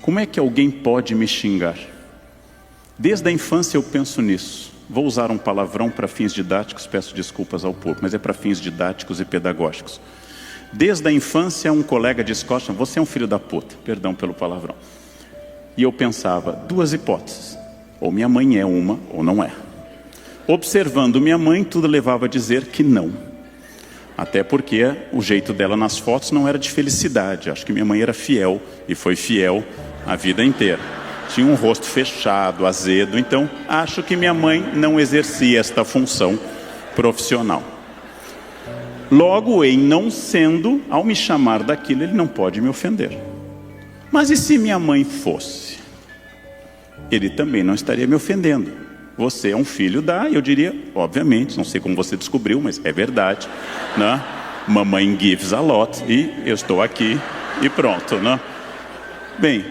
Como é que alguém pode me xingar? Desde a infância eu penso nisso. Vou usar um palavrão para fins didáticos, peço desculpas ao público, mas é para fins didáticos e pedagógicos. Desde a infância um colega de escola, você é um filho da puta, perdão pelo palavrão. E eu pensava, duas hipóteses, ou minha mãe é uma ou não é. Observando minha mãe, tudo levava a dizer que não. Até porque o jeito dela nas fotos não era de felicidade. Acho que minha mãe era fiel, e foi fiel a vida inteira. Tinha um rosto fechado, azedo, então acho que minha mãe não exercia esta função profissional. Logo, em não sendo, ao me chamar daquilo, ele não pode me ofender. Mas e se minha mãe fosse? Ele também não estaria me ofendendo. Você é um filho da, eu diria, obviamente, não sei como você descobriu, mas é verdade, né? Mamãe gives a lot, e eu estou aqui, e pronto, né? Bem,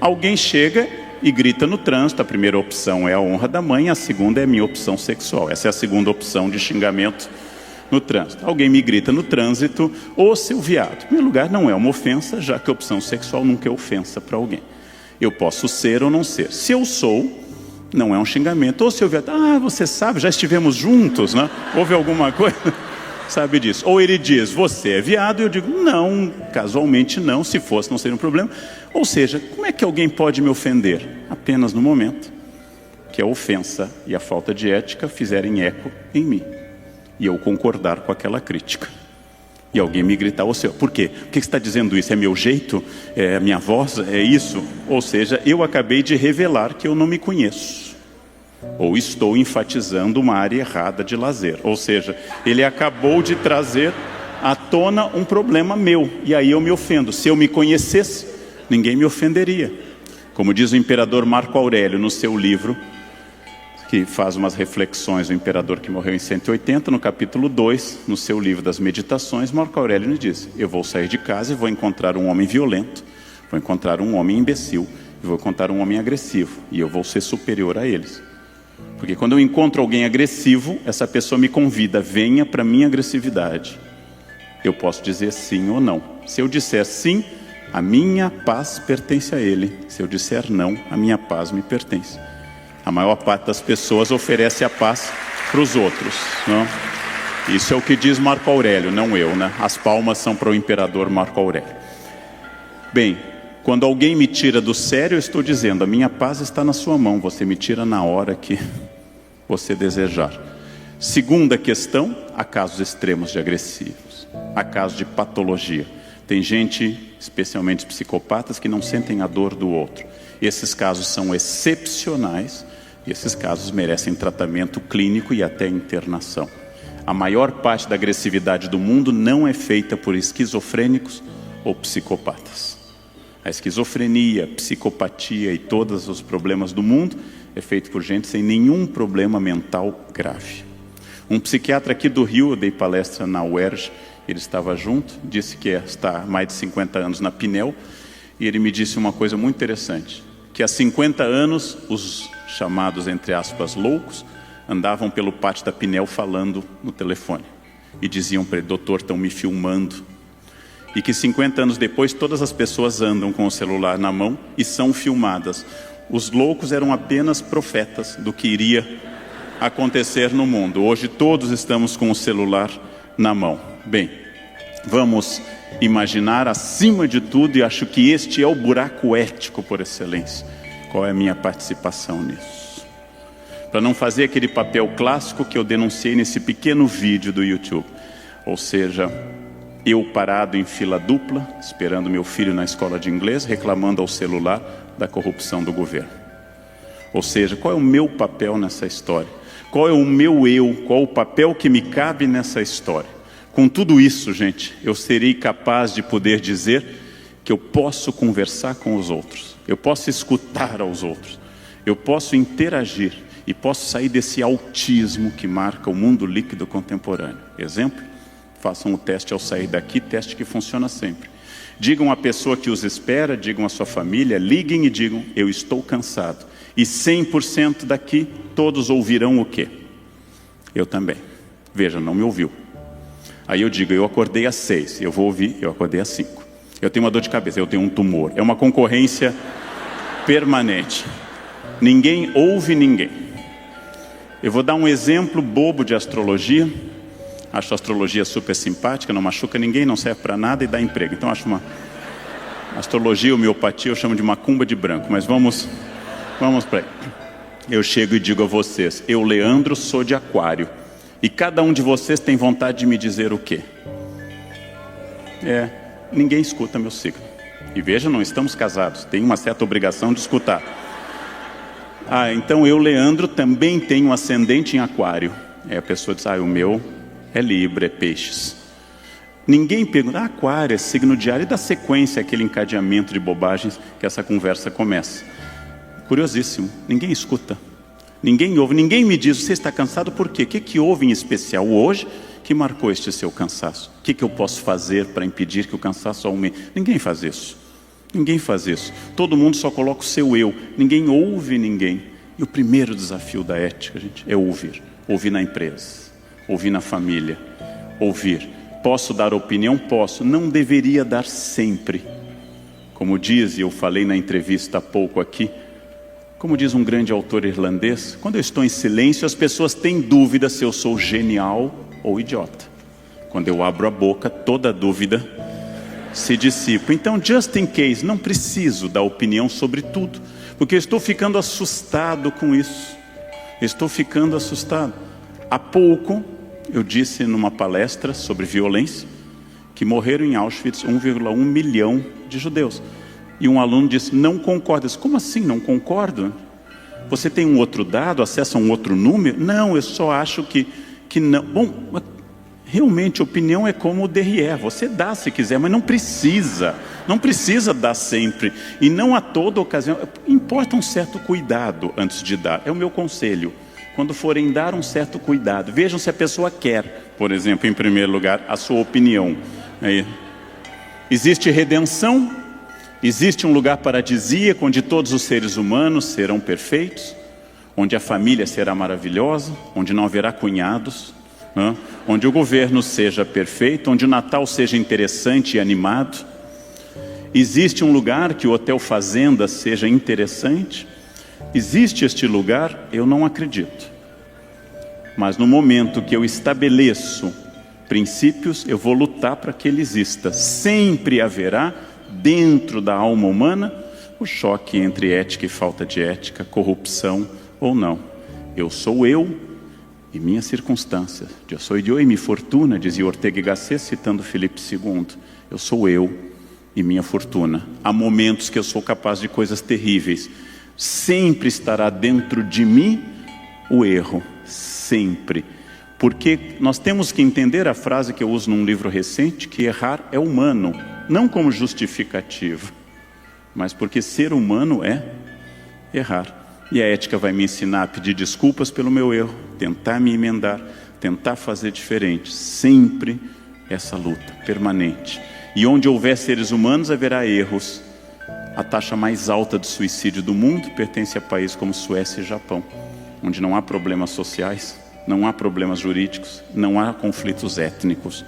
alguém chega e grita no trânsito, a primeira opção é a honra da mãe, a segunda é a minha opção sexual. Essa é a segunda opção de xingamento no trânsito. Alguém me grita no trânsito, ô seu viado. Em primeiro lugar, não é uma ofensa, já que a opção sexual nunca é ofensa para alguém. Eu posso ser ou não ser. Se eu sou, não é um xingamento. Ou seu viado, você sabe, já estivemos juntos, né? Houve alguma coisa? Sabe disso. Ou ele diz, você é viado, e eu digo, não, casualmente não, se fosse não seria um problema. Ou seja, como é que alguém pode me ofender? Apenas no momento que a ofensa e a falta de ética fizerem eco em mim, e eu concordar com aquela crítica. E alguém me gritar, por quê? Por que você está dizendo isso? É meu jeito? É a minha voz? É isso? Ou seja, eu acabei de revelar que eu não me conheço. Ou estou enfatizando uma área errada de lazer. Ou seja, ele acabou de trazer à tona um problema meu. E aí eu me ofendo. Se eu me conhecesse, ninguém me ofenderia. Como diz o imperador Marco Aurélio no seu livro, que faz umas reflexões, o imperador que morreu em 180, no capítulo 2, no seu livro das meditações, Marco Aurélio nos diz, eu vou sair de casa e vou encontrar um homem violento, vou encontrar um homem imbecil, e vou encontrar um homem agressivo, e eu vou ser superior a eles. Porque quando eu encontro alguém agressivo, essa pessoa me convida, venha para a minha agressividade. Eu posso dizer sim ou não. Se eu disser sim, a minha paz pertence a ele. Se eu disser não, a minha paz me pertence. A maior parte das pessoas oferece a paz para os outros, não? Isso é o que diz Marco Aurélio, não eu, né? As palmas são para o imperador Marco Aurélio. Bem, quando alguém me tira do sério, eu estou dizendo, a minha paz está na sua mão, você me tira na hora que você desejar. Segunda questão, há casos extremos de agressivos, há casos de patologia. Tem gente, especialmente psicopatas, que não sentem a dor do outro. Esses casos são excepcionais, e esses casos merecem tratamento clínico e até internação. A maior parte da agressividade do mundo não é feita por esquizofrênicos ou psicopatas. A esquizofrenia, psicopatia e todos os problemas do mundo é feito por gente sem nenhum problema mental grave. Um psiquiatra aqui do Rio, eu dei palestra na UERJ, ele estava junto, disse que está há mais de 50 anos na Pinel, e ele me disse uma coisa muito interessante, que há 50 anos os chamados, entre aspas, loucos, andavam pelo pátio da Pinel falando no telefone. E diziam para ele, doutor, estão me filmando. E que 50 anos depois, todas as pessoas andam com o celular na mão e são filmadas. Os loucos eram apenas profetas do que iria acontecer no mundo. Hoje todos estamos com o celular na mão. Bem, vamos imaginar acima de tudo, e acho que este é o buraco ético por excelência. Qual é a minha participação nisso? Para não fazer aquele papel clássico que eu denunciei nesse pequeno vídeo do YouTube. Ou seja, eu parado em fila dupla, esperando meu filho na escola de inglês, reclamando ao celular da corrupção do governo. Ou seja, qual é o meu papel nessa história? Qual é o meu eu? Qual o papel que me cabe nessa história? Com tudo isso, gente, eu serei capaz de poder dizer que eu posso conversar com os outros, eu posso escutar aos outros, eu posso interagir e posso sair desse autismo que marca o mundo líquido contemporâneo. Exemplo? Façam o teste ao sair daqui, teste que funciona sempre. Digam à pessoa que os espera, digam à sua família, liguem e digam, eu estou cansado. E 100% daqui, todos ouvirão o quê? Eu também. Veja, não me ouviu. Aí eu digo, eu acordei às 6, eu vou ouvir, eu acordei às 5. Eu tenho uma dor de cabeça, eu tenho um tumor. É uma concorrência permanente. Ninguém ouve ninguém. Eu vou dar um exemplo bobo de astrologia. Acho a astrologia super simpática, não machuca ninguém, não serve para nada e dá emprego. Então acho uma astrologia, homeopatia, eu chamo de macumba de branco. Mas vamos para aí. Eu chego e digo a vocês, eu, Leandro, sou de Aquário. E cada um de vocês tem vontade de me dizer o quê? Ninguém escuta meu signo. E veja, não estamos casados, tem uma certa obrigação de escutar. Então eu, Leandro, também tenho um ascendente em Aquário. A pessoa diz, o meu é Libra, é Peixes. Ninguém pergunta, Aquário é signo diário, e dá sequência àquele encadeamento de bobagens que essa conversa começa. Curiosíssimo, ninguém escuta, ninguém ouve, ninguém me diz, você está cansado por quê? O que houve em especial hoje que marcou este seu cansaço? O que eu posso fazer para impedir que o cansaço aumente? Ninguém faz isso. Ninguém faz isso. Todo mundo só coloca o seu eu. Ninguém ouve ninguém. E o primeiro desafio da ética, gente, é ouvir. Ouvir na empresa, ouvir na família, ouvir. Posso dar opinião? Posso. Não deveria dar sempre. Como diz, e eu falei na entrevista há pouco aqui, como diz um grande autor irlandês, quando eu estou em silêncio, as pessoas têm dúvida se eu sou genial ou idiota. Quando eu abro a boca, toda dúvida se dissipa. Então, just in case, não preciso dar opinião sobre tudo, porque eu estou ficando assustado com isso. Estou ficando assustado. Há pouco, eu disse numa palestra sobre violência, que morreram em Auschwitz 1,1 milhão de judeus. E um aluno disse, não concordo. Eu disse, como assim não concordo? Você tem um outro dado, acessa um outro número? Não, eu só acho que não. Bom, realmente, opinião é como o derrière. Você dá se quiser, mas não precisa. Não precisa dar sempre. E não a toda ocasião. Importa um certo cuidado antes de dar. É o meu conselho. Quando forem dar, um certo cuidado. Vejam se a pessoa quer, por exemplo, em primeiro lugar, a sua opinião. Existe redenção? Existe um lugar paradisíaco onde todos os seres humanos serão perfeitos? Onde a família será maravilhosa? Onde não haverá cunhados? Onde o governo seja perfeito, onde o Natal seja interessante e animado. Existe um lugar que o Hotel Fazenda seja interessante? Existe este lugar? Eu não acredito. Mas no momento que eu estabeleço princípios, eu vou lutar para que ele exista. Sempre haverá, dentro da alma humana, o choque entre ética e falta de ética, corrupção ou não. Eu sou eu e minhas circunstâncias. Eu sou eu e minha fortuna, dizia Ortega y Gasset, citando Filipe II. Eu sou eu e minha fortuna. Há momentos que eu sou capaz de coisas terríveis. Sempre estará dentro de mim o erro. Sempre. Porque nós temos que entender a frase que eu uso num livro recente, que errar é humano. Não como justificativa, mas porque ser humano é errar. E a ética vai me ensinar a pedir desculpas pelo meu erro, tentar me emendar, tentar fazer diferente. Sempre essa luta permanente. E onde houver seres humanos, haverá erros. A taxa mais alta de suicídio do mundo pertence a países como Suécia e Japão, onde não há problemas sociais, não há problemas jurídicos, não há conflitos étnicos,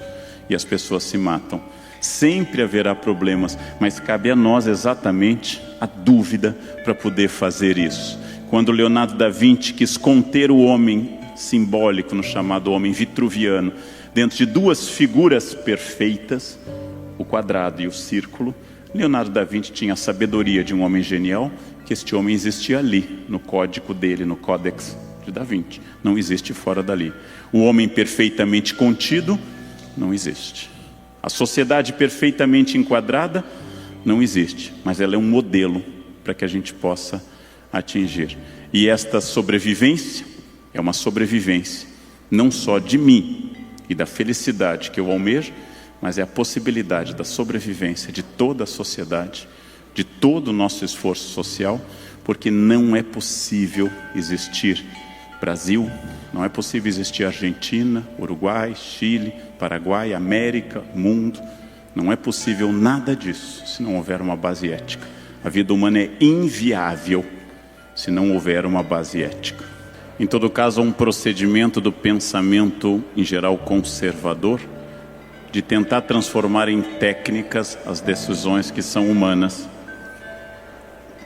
e as pessoas se matam. Sempre haverá problemas, mas cabe a nós exatamente a dúvida para poder fazer isso. Quando Leonardo da Vinci quis conter o homem simbólico, no chamado homem vitruviano, dentro de duas figuras perfeitas, o quadrado e o círculo, Leonardo da Vinci tinha a sabedoria de um homem genial, que este homem existia ali, no código dele, no Códex de Da Vinci. Não existe fora dali. O homem perfeitamente contido não existe. A sociedade perfeitamente enquadrada não existe, mas ela é um modelo para que a gente possa atingir. E esta sobrevivência é uma sobrevivência não só de mim e da felicidade que eu almejo, mas é a possibilidade da sobrevivência de toda a sociedade, de todo o nosso esforço social, porque não é possível existir Brasil, não é possível existir Argentina, Uruguai, Chile, Paraguai, América, mundo. Não é possível nada disso se não houver uma base ética. A vida humana é inviável se não houver uma base ética. Em todo caso, há um procedimento do pensamento, em geral, conservador, de tentar transformar em técnicas as decisões que são humanas.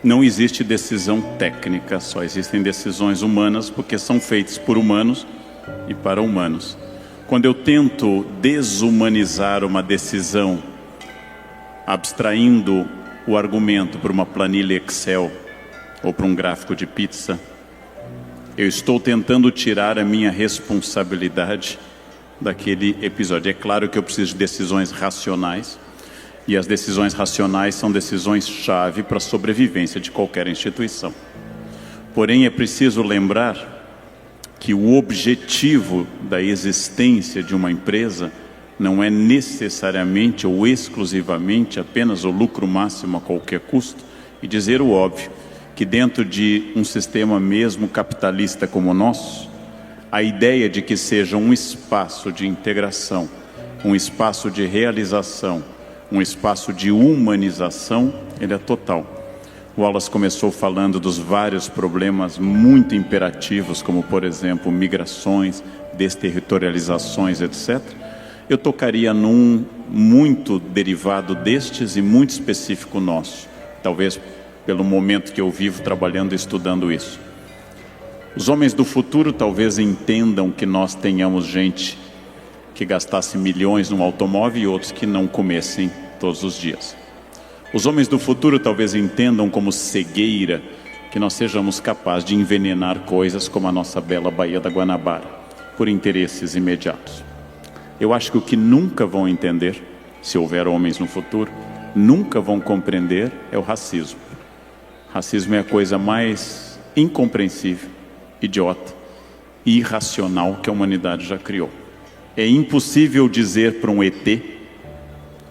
Não existe decisão técnica, só existem decisões humanas, porque são feitas por humanos e para humanos. Quando eu tento desumanizar uma decisão, abstraindo o argumento para uma planilha Excel ou para um gráfico de pizza, eu estou tentando tirar a minha responsabilidade daquele episódio. É claro que eu preciso de decisões racionais, e as decisões racionais são decisões-chave para a sobrevivência de qualquer instituição. Porém, é preciso lembrar que o objetivo da existência de uma empresa não é necessariamente ou exclusivamente apenas o lucro máximo a qualquer custo, e dizer o óbvio, que dentro de um sistema mesmo capitalista como o nosso, a ideia de que seja um espaço de integração, um espaço de realização, um espaço de humanização, ele é total. O Wallace começou falando dos vários problemas muito imperativos, como por exemplo, migrações, desterritorializações, etc. Eu tocaria num muito derivado destes e muito específico nosso, talvez pelo momento que eu vivo trabalhando e estudando isso. Os homens do futuro talvez entendam que nós tenhamos gente que gastasse milhões num automóvel e outros que não comessem todos os dias. Os homens do futuro talvez entendam como cegueira que nós sejamos capazes de envenenar coisas como a nossa bela Baía da Guanabara, por interesses imediatos. Eu acho que o que nunca vão entender, se houver homens no futuro, nunca vão compreender é o racismo. Racismo é a coisa mais incompreensível, idiota e irracional que a humanidade já criou. É impossível dizer para um ET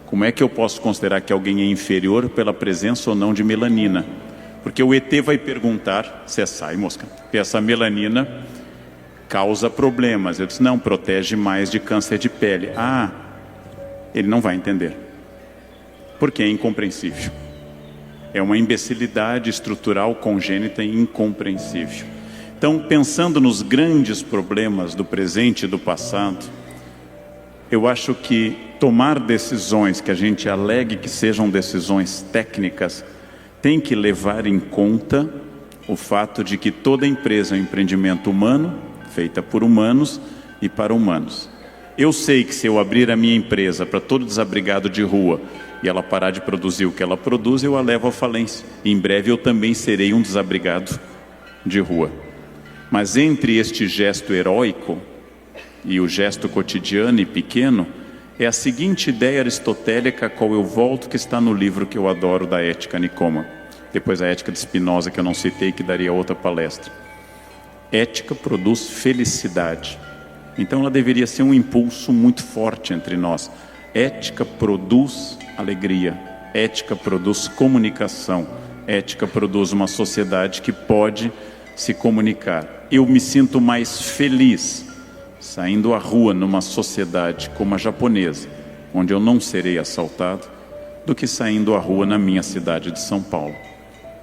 como é que eu posso considerar que alguém é inferior pela presença ou não de melanina. Porque o ET vai perguntar, você sai mosca, que essa melanina causa problemas. Eu disse, não, protege mais de câncer de pele. Ah, ele não vai entender. Porque é incompreensível. É uma imbecilidade estrutural congênita e incompreensível. Então, pensando nos grandes problemas do presente e do passado, eu acho que tomar decisões que a gente alegue que sejam decisões técnicas tem que levar em conta o fato de que toda empresa é um empreendimento humano, feita por humanos e para humanos. Eu sei que se eu abrir a minha empresa para todo desabrigado de rua e ela parar de produzir o que ela produz, eu a levo à falência. E em breve eu também serei um desabrigado de rua. Mas entre este gesto heróico e o gesto cotidiano e pequeno, é a seguinte ideia aristotélica a qual eu volto, que está no livro que eu adoro, da Ética Nicômaco. Depois a Ética de Spinoza, que eu não citei, que daria outra palestra. Ética produz felicidade. Então ela deveria ser um impulso muito forte entre nós. Ética produz alegria. Ética produz comunicação. Ética produz uma sociedade que pode se comunicar. Eu me sinto mais feliz saindo à rua numa sociedade como a japonesa, onde eu não serei assaltado, do que saindo à rua na minha cidade de São Paulo,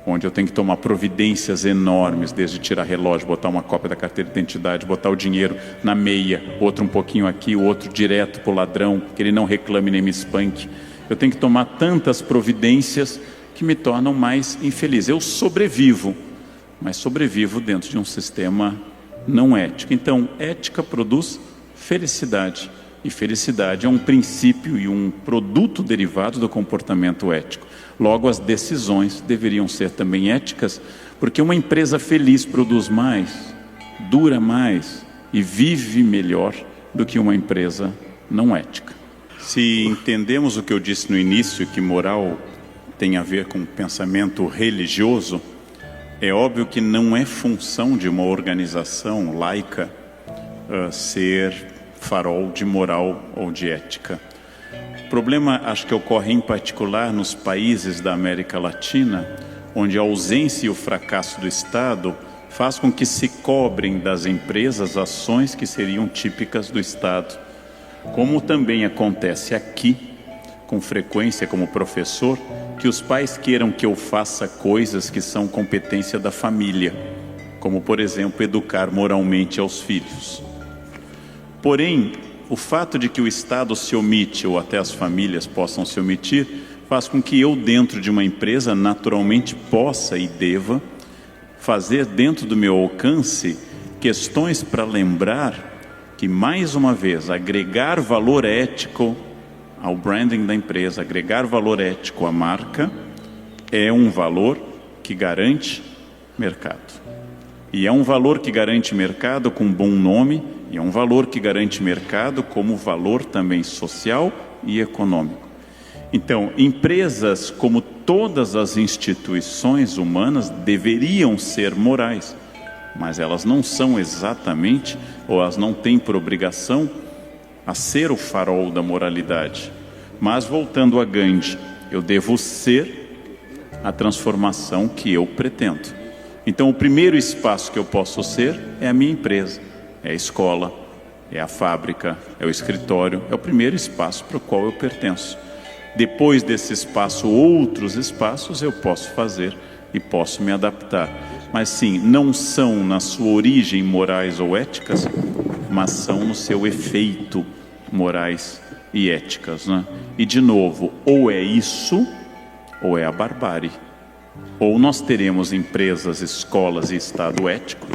onde eu tenho que tomar providências enormes, desde tirar relógio, botar uma cópia da carteira de identidade, botar o dinheiro na meia, outro um pouquinho aqui, o outro direto para o ladrão, que ele não reclame nem me espanque. Eu tenho que tomar tantas providências que me tornam mais infeliz. Eu sobrevivo, mas sobrevivo dentro de um sistema não ético. Então, ética produz felicidade. E felicidade é um princípio e um produto derivado do comportamento ético. Logo, as decisões deveriam ser também éticas, porque uma empresa feliz produz mais, dura mais e vive melhor do que uma empresa não ética. Se entendemos o que eu disse no início, que moral tem a ver com pensamento religioso, é óbvio que não é função de uma organização laica ser farol de moral ou de ética. O problema, acho que ocorre em particular nos países da América Latina, onde a ausência e o fracasso do Estado faz com que se cobrem das empresas ações que seriam típicas do Estado. Como também acontece aqui, com frequência como professor, que os pais queiram que eu faça coisas que são competência da família, como por exemplo educar moralmente aos filhos. Porém, o fato de que o Estado se omite, ou até as famílias possam se omitir, faz com que eu, dentro de uma empresa, naturalmente possa e deva fazer dentro do meu alcance questões para lembrar que, mais uma vez, agregar valor ético ao branding da empresa, agregar valor ético à marca, é um valor que garante mercado. E é um valor que garante mercado com um bom nome, e é um valor que garante mercado como valor também social e econômico. Então, empresas, como todas as instituições humanas, deveriam ser morais, mas elas não são exatamente, ou elas não têm por obrigação a ser o farol da moralidade. Mas, voltando a Gandhi, eu devo ser a transformação que eu pretendo. Então, o primeiro espaço que eu posso ser é a minha empresa, é a escola, é a fábrica, é o escritório, é o primeiro espaço para o qual eu pertenço. Depois desse espaço, outros espaços eu posso fazer e posso me adaptar. Mas sim, não são na sua origem morais ou éticas, mas são no seu efeito morais e éticas, né? E de novo, ou é isso, ou é a barbárie. Ou nós teremos empresas, escolas e Estado ético,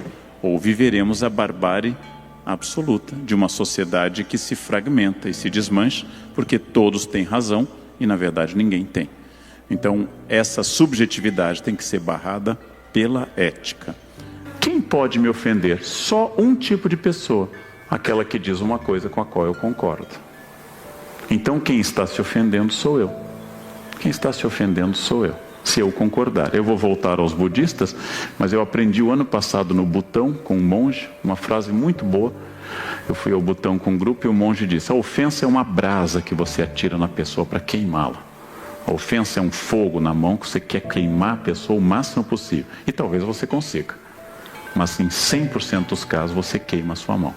ou viveremos a barbárie absoluta de uma sociedade que se fragmenta e se desmancha, porque todos têm razão e na verdade ninguém tem. Então essa subjetividade tem que ser barrada pela ética. Quem pode me ofender? Só um tipo de pessoa, aquela que diz uma coisa com a qual eu concordo. Então quem está se ofendendo sou eu. Quem está se ofendendo sou eu, se eu concordar. Eu vou voltar aos budistas, mas eu aprendi o ano passado no Butão com um monge, uma frase muito boa. Eu fui ao Butão com um grupo e o monge disse: a ofensa é uma brasa que você atira na pessoa para queimá-la. A ofensa é um fogo na mão que você quer queimar a pessoa o máximo possível. E talvez você consiga, mas em 100% dos casos você queima a sua mão.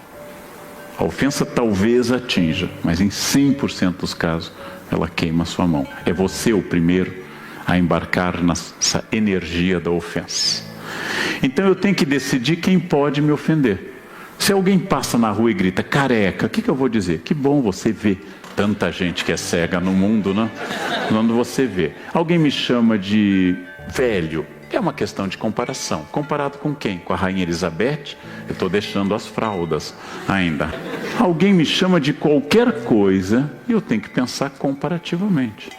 A ofensa talvez atinja, mas em 100% dos casos ela queima a sua mão. É você o primeiro a embarcar nessa energia da ofensa. Então eu tenho que decidir quem pode me ofender. Se alguém passa na rua e grita careca, o que eu vou dizer? Que bom você ver tanta gente que é cega no mundo, né? Quando você vê. Alguém me chama de velho. É uma questão de comparação. Comparado com quem? Com a Rainha Elizabeth? Eu estou deixando as fraldas ainda. Alguém me chama de qualquer coisa e eu tenho que pensar comparativamente.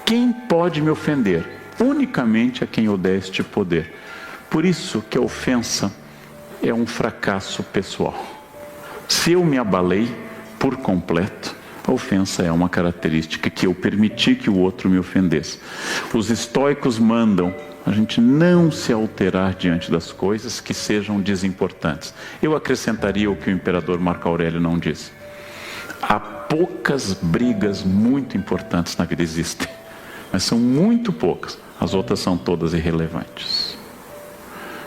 Quem pode me ofender? Unicamente a quem eu der este poder. Por isso que a ofensa é um fracasso pessoal. Se eu me abalei por completo, a ofensa é uma característica que eu permiti que o outro me ofendesse. Os estoicos mandam a gente não se alterar diante das coisas que sejam desimportantes. Eu acrescentaria o que o imperador Marco Aurélio não disse. Há poucas brigas muito importantes na vida, existem, mas são muito poucas. As outras são todas irrelevantes.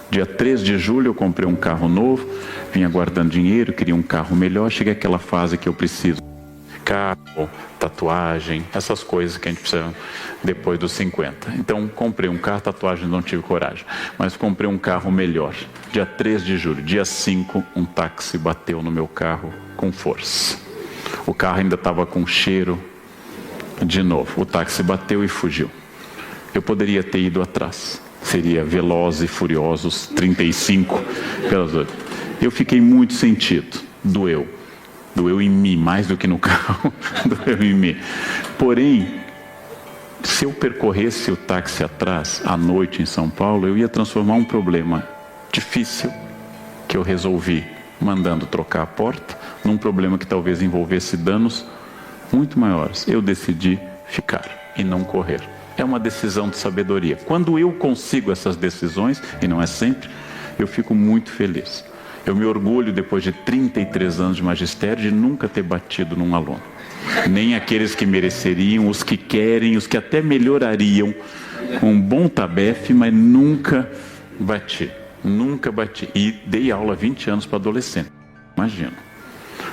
Dia 3 de julho eu comprei um carro novo, vinha guardando dinheiro, queria um carro melhor, cheguei àquela fase que eu preciso. Carro, tatuagem, essas coisas que a gente precisa depois dos 50. Então comprei um carro, tatuagem não tive coragem, mas comprei um carro melhor. Dia 3 de julho, dia 5, um táxi bateu no meu carro com força. O carro ainda estava com cheiro de novo. O táxi bateu e fugiu. Eu poderia ter ido atrás. Seria Velozes e Furiosos 35 pelas outras. Eu fiquei muito sentido. Doeu. Doeu em mim, mais do que no carro. Doeu em mim. Porém, se eu percorresse o táxi atrás, à noite em São Paulo, eu ia transformar um problema difícil, que eu resolvi mandando trocar a porta, num problema que talvez envolvesse danos muito maiores. Eu decidi ficar e não correr. É uma decisão de sabedoria. Quando eu consigo essas decisões, e não é sempre, eu fico muito feliz. Eu me orgulho, depois de 33 anos de magistério, de nunca ter batido num aluno. Nem aqueles que mereceriam, os que querem, os que até melhorariam com um bom tabefe, mas nunca bati. Nunca bati. E dei aula há 20 anos para adolescente. Imagina.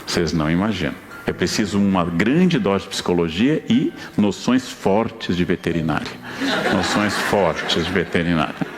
Vocês não imaginam. É preciso uma grande dose de psicologia e noções fortes de veterinária. Noções fortes de veterinária.